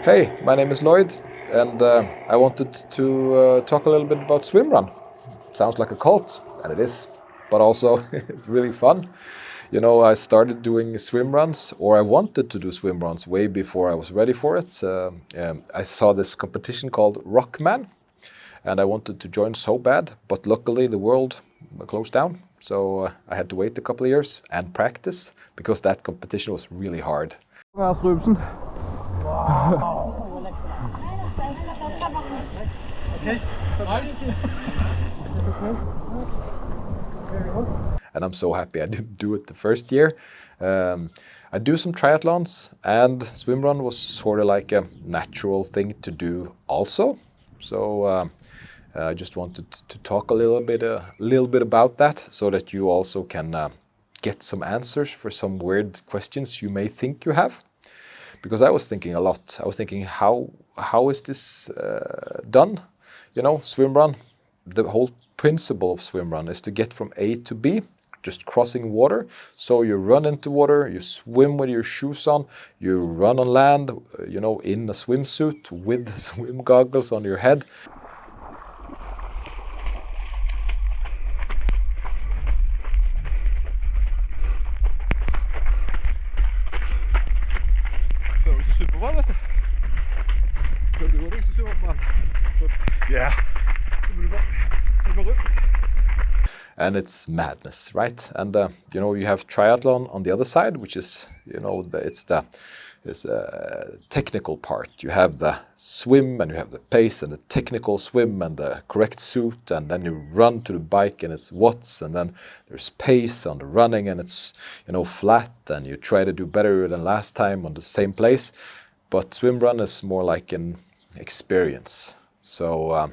Hey, my name is Loyd, and I wanted to talk a little bit about Swimrun. Sounds like a cult, and it is, but also it's really fun. You know, I started doing swim runs, or I wanted to do swim runs way before I was ready for it. I saw this competition called Rockman, and I wanted to join so bad, but luckily the world closed down, so I had to wait a couple of years and practice because that competition was really hard. And I'm so happy I didn't do it the first year. I do some triathlons, and swimrun was sort of like a natural thing to do also. So I just wanted to talk a little bit about that, so that you also can get some answers for some weird questions you may think you have. Because I was thinking a lot. I was thinking, how is this done? You know, swimrun. The whole principle of swimrun is to get from A to B, just crossing water. So you run into water, you swim with your shoes on, you run on land, you know, in a swimsuit with swim goggles on your head. Yeah. And it's madness, right? And you know, you have triathlon on the other side, which is, you know, it's the technical part. You have the swim, and you have the pace, and the technical swim, and the correct suit, and then you run to the bike, and it's watts, and then there's pace on the running, and it's, you know, flat, and you try to do better than last time on the same place. But swim run is more like an experience. So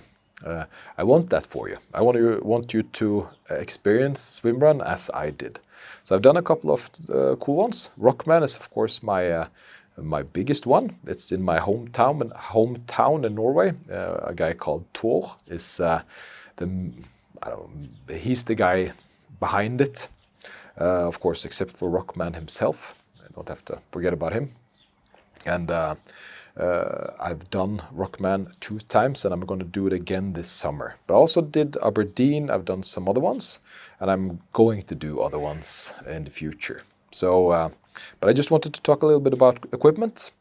I want that for you. I want you to experience swimrun as I did. So I've done a couple of cool ones. Rockman is, of course, my biggest one. It's in my hometown in Norway. A guy called Thor is he's the guy behind it. Of course, except for Rockman himself. I don't have to forget about him. And I've done Rockman 2 times, and I'm going to do it again this summer. But I also did Aberdeen. I've done some other ones, and I'm going to do other ones in the future. So, but I just wanted to talk a little bit about equipment.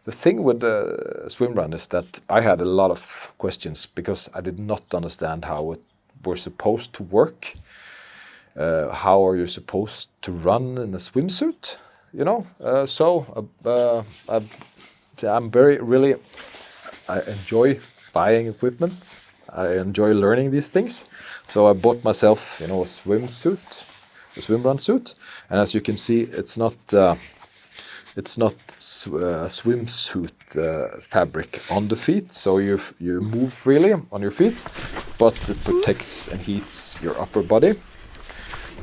The thing with swimrun is that I had a lot of questions because I did not understand how it were supposed to work. How are you supposed to run in a swimsuit? You know, I enjoy buying equipment. I enjoy learning these things. So I bought myself, you know, a swimsuit, a swimrun suit. And as you can see, it's not swimsuit fabric on the feet. So you move freely on your feet, but it protects and heats your upper body.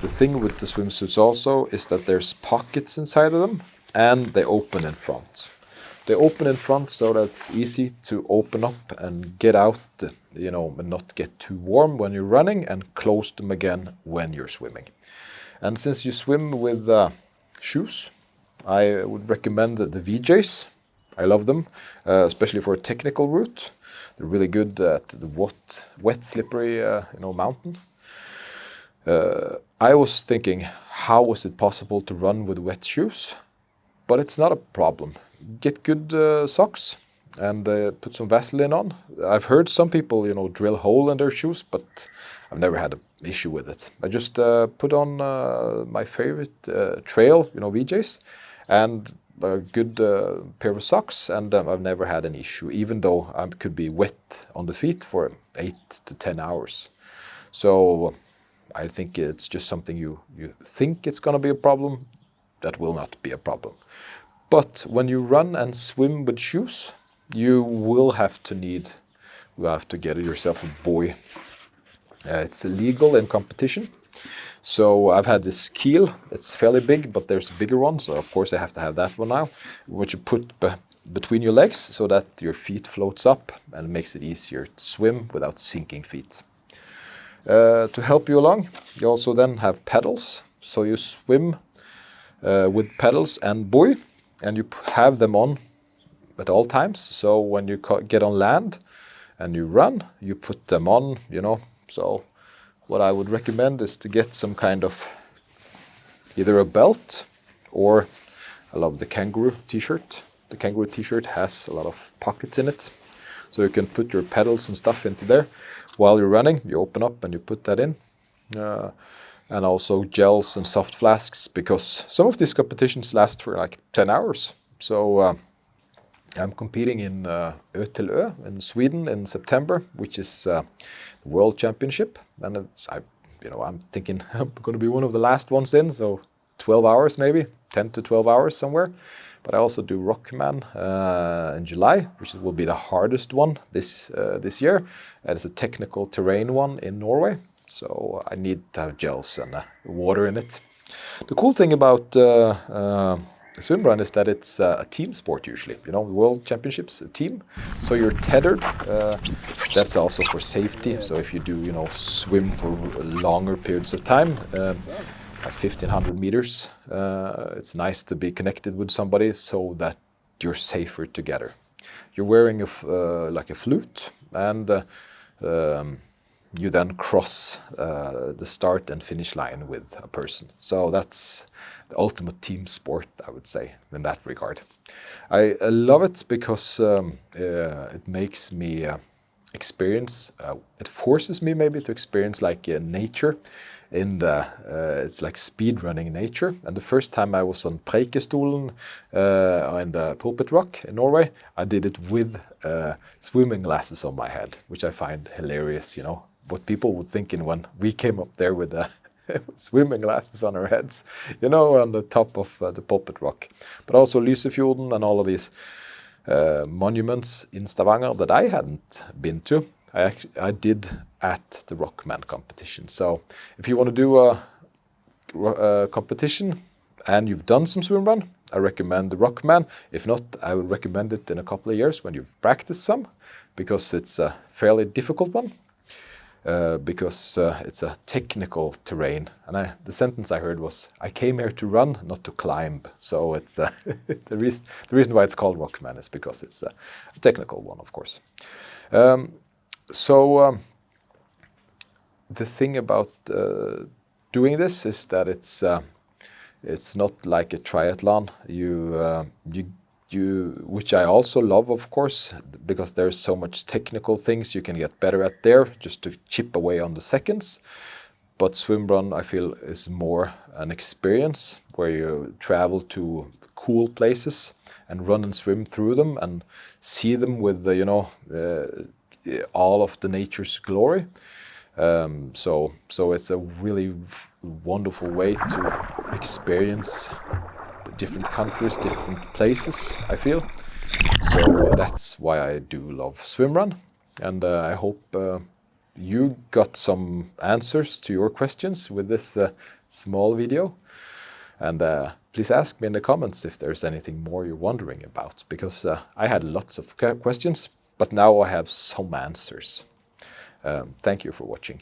The thing with the swimsuits also is that there's pockets inside of them, and they open in front. They open in front so that it's easy to open up and get out, you know, and not get too warm when you're running, and close them again when you're swimming. And since you swim with shoes, I would recommend the VJs. I love them, especially for a technical route. They're really good at the wet, slippery, you know, mountain. I was thinking, how is it possible to run with wet shoes? But it's not a problem. Get good socks and put some Vaseline on. I've heard some people, you know, drill a hole in their shoes, but I've never had an issue with it. I just put on my favorite trail, you know, VJs, and a good pair of socks, and I've never had an issue, even though I could be wet on the feet for 8 to 10 hours. So I think it's just something you think it's going to be a problem. That will not be a problem. But when you run and swim with shoes, you will have to get yourself a buoy. It's illegal in competition. So I've had this keel. It's fairly big, but there's a bigger one. So of course I have to have that one now, which you put between your legs so that your feet floats up and makes it easier to swim without sinking feet. To help you along, you also then have pedals. So you swim with pedals and buoy, and you have them on at all times. So when you get on land and you run, you put them on, you know. So what I would recommend is to get some kind of either a belt, or I love the kangaroo t-shirt. The kangaroo t-shirt has a lot of pockets in it, so you can put your pedals and stuff into there while you're running. You open up and you put that in. And also gels and soft flasks, because some of these competitions last for like 10 hours. So I'm competing in Ö till Ö in Sweden in September, which is the World Championship. And I'm thinking I'm going to be one of the last ones in, so 12 hours maybe, 10 to 12 hours somewhere. But I also do Rockman in July, which will be the hardest one this year. And it's a technical terrain one in Norway. So I need to have gels and water in it. The cool thing about Swimrun is that it's a team sport usually. You know, World Championships, a team. So you're tethered. That's also for safety. So if you do, you know, swim for longer periods of time, like 1,500 meters, it's nice to be connected with somebody so that you're safer together. You're wearing like a flute, and you then cross the start and finish line with a person. So that's the ultimate team sport, I would say, in that regard. I love it because it makes me experience, it forces me maybe to experience like nature in the, it's like speed running nature. And the first time I was on Preikestolen in the pulpit rock in Norway, I did it with swimming glasses on my head, which I find hilarious, you know, what people would think when we came up there with swimming glasses on our heads, you know, on the top of the pulpit rock. But also Lysefjorden and all of these monuments in Stavanger that I hadn't been to, I did at the Rockman competition. So if you want to do a competition and you've done some swimrun, I recommend the Rockman. If not, I would recommend it in a couple of years when you've practiced some, because it's a fairly difficult one. Because it's a technical terrain. And the sentence I heard was, I came here to run, not to climb. So it's the reason why it's called Rockman is because it's a technical one, of course. So the thing about doing this is that it's not like a triathlon. Which I also love, of course, because there's so much technical things you can get better at there, just to chip away on the seconds. But swimrun, I feel, is more an experience where you travel to cool places and run and swim through them and see them with all of the nature's glory. So it's a really wonderful way to experience different countries, different places, I feel. So that's why I do love swimrun. And I hope you got some answers to your questions with this small video. And please ask me in the comments if there's anything more you're wondering about, because I had lots of questions, but now I have some answers. Thank you for watching.